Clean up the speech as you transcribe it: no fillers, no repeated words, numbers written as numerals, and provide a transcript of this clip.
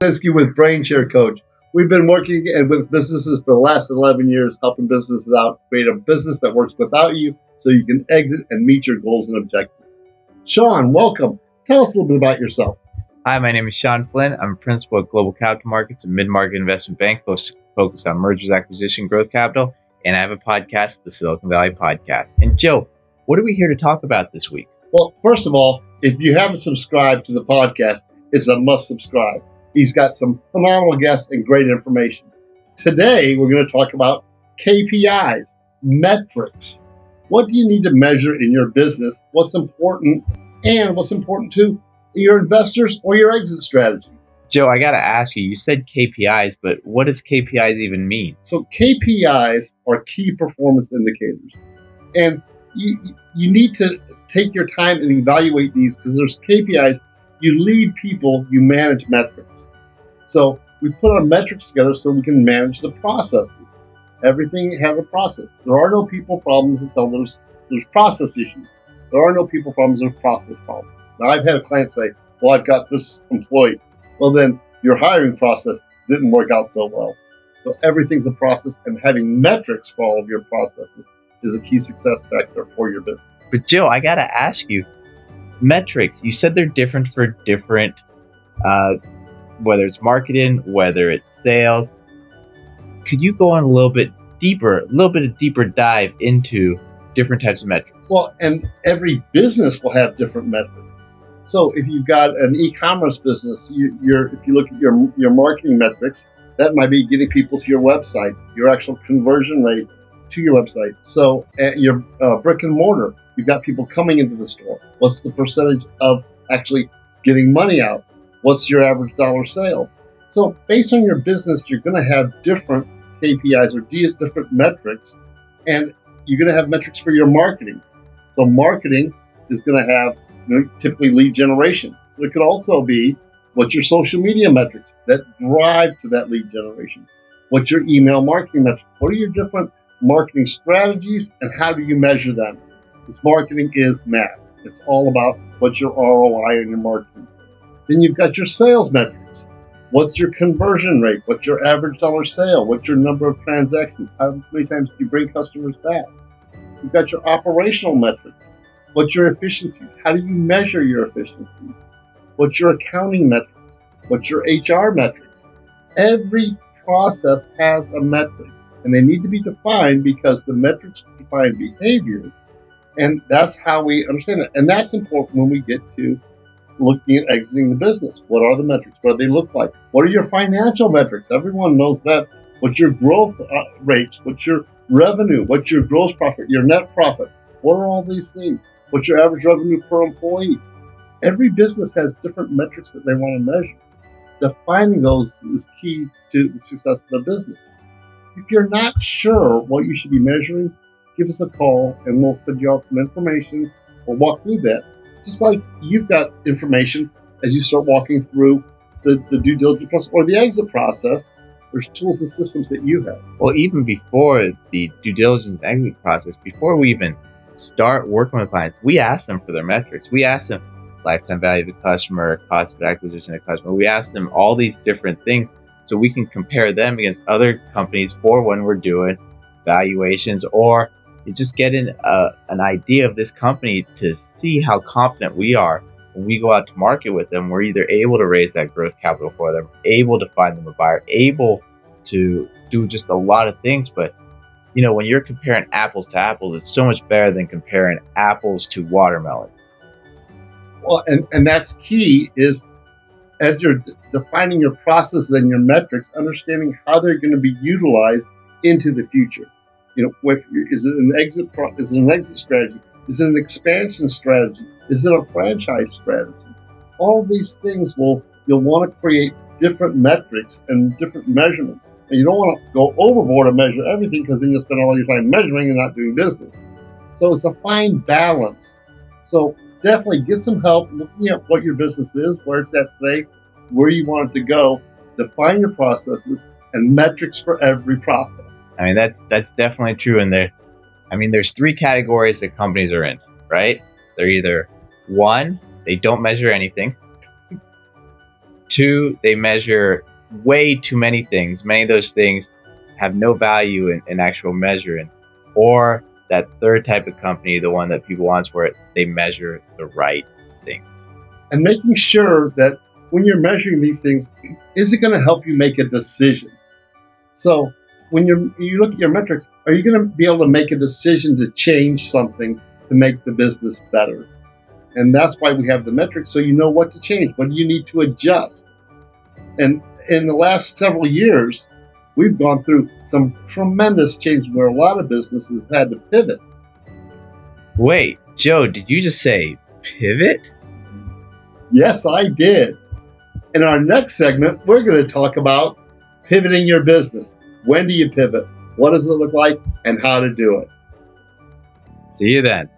With brainSHARE Coach. We've been working with businesses for the last 11 years, helping businesses out, create a business that works without you so you can exit and meet your goals and objectives. Shawn, welcome. Tell us a little bit about yourself. Hi, my name is Shawn Flynn. I'm a principal at Global Capital Markets, a mid-market investment bank focused on mergers, acquisition, growth capital, and I have a podcast, the Silicon Valley Podcast. And Joe, what are we here to talk about this week? Well, first of all, if you haven't subscribed to the podcast, it's a must subscribe. He's got some phenomenal guests and great information. Today, we're going to talk about KPIs, metrics. What do you need to measure in your business? What's important, and what's important to your investors or your exit strategy? Joe, I got to ask you, you said KPIs, but what does KPIs even mean? So KPIs are key performance indicators. And you need to take your time and evaluate these because there's KPIs. You lead people, you manage metrics. So we put our metrics together so we can manage the processes. Everything has a process. There are no people problems until there's process issues. There are no people problems, there's process problems. Now I've had a client say, well, I've got this employee. Well, then your hiring process didn't work out so well. So everything's a process, and having metrics for all of your processes is a key success factor for your business. But Joe, I got to ask you, metrics, you said they're different for different, whether it's marketing, whether it's sales. Could you go on a little bit of deeper dive into different types of metrics? Well, and every business will have different metrics. So if you've got an e-commerce business, if you look at your marketing metrics, that might be getting people to your website, your actual conversion rate to your website. So at your brick and mortar, you've got people coming into the store. What's the percentage of actually getting money out? What's your average dollar sale? So based on your business, you're going to have different KPIs or different metrics, and you're going to have metrics for your marketing. So marketing is going to have typically lead generation. It could also be what's your social media metrics that drive to that lead generation. What's your email marketing metrics? What are your different marketing strategies and how do you measure them? Because marketing is math. It's all about what's your ROI on your marketing. Then you've got your sales metrics. What's your conversion rate? What's your average dollar sale? What's your number of transactions? How many times do you bring customers back? You've got your operational metrics. What's your efficiencies? How do you measure your efficiencies? What's your accounting metrics? What's your HR metrics? Every process has a metric, and they need to be defined because the metrics define behavior, and that's how we understand it. And that's important when we get to looking at exiting the business. What are the metrics? What do they look like? What are your financial metrics? Everyone knows that. What's your growth rates? What's your revenue? What's your gross profit? Your net profit? What are all these things? What's your average revenue per employee? Every business has different metrics that they want to measure. Defining those is key to the success of the business. If you're not sure what you should be measuring, give us a call and we'll send you out some information. We'll walk through that. Just like you've got information as you start walking through the due diligence process or the exit process, there's tools and systems that you have. Well, even before the due diligence and exit process, before we even start working with clients, we ask them for their metrics. We ask them lifetime value of the customer, cost of acquisition of the customer. We ask them all these different things so we can compare them against other companies for when we're doing valuations, or you just get an idea of this company to see how confident we are when we go out to market with them. We're either able to raise that growth capital for them, able to find them a buyer, able to do just a lot of things. But when you're comparing apples to apples, it's so much better than comparing apples to watermelons. Well, and that's key is as you're defining your processes and your metrics, understanding how they're going to be utilized into the future. Is it an exit strategy? Is it an expansion strategy? Is it a franchise strategy? All these things you'll want to create different metrics and different measurements. And you don't want to go overboard and measure everything because then you'll spend all your time measuring and not doing business. So it's a fine balance. So definitely get some help looking at what your business is, where it's at today, where you want it to go, define your processes, and metrics for every process. I mean, that's definitely true. And there's three categories that companies are in, right? They're either one, they don't measure anything. Two, they measure way too many things. Many of those things have no value in actual measuring. Or that third type of company, the one that people want, where they measure the right things. And making sure that when you're measuring these things, is it going to help you make a decision? So when you look at your metrics, are you going to be able to make a decision to change something to make the business better? And that's why we have the metrics, so you know what to change, what do you need to adjust. And in the last several years, we've gone through some tremendous change where a lot of businesses had to pivot. Wait, Joe, did you just say pivot? Yes, I did. In our next segment, we're going to talk about pivoting your business. When do you pivot? What does it look like? And how to do it. See you then.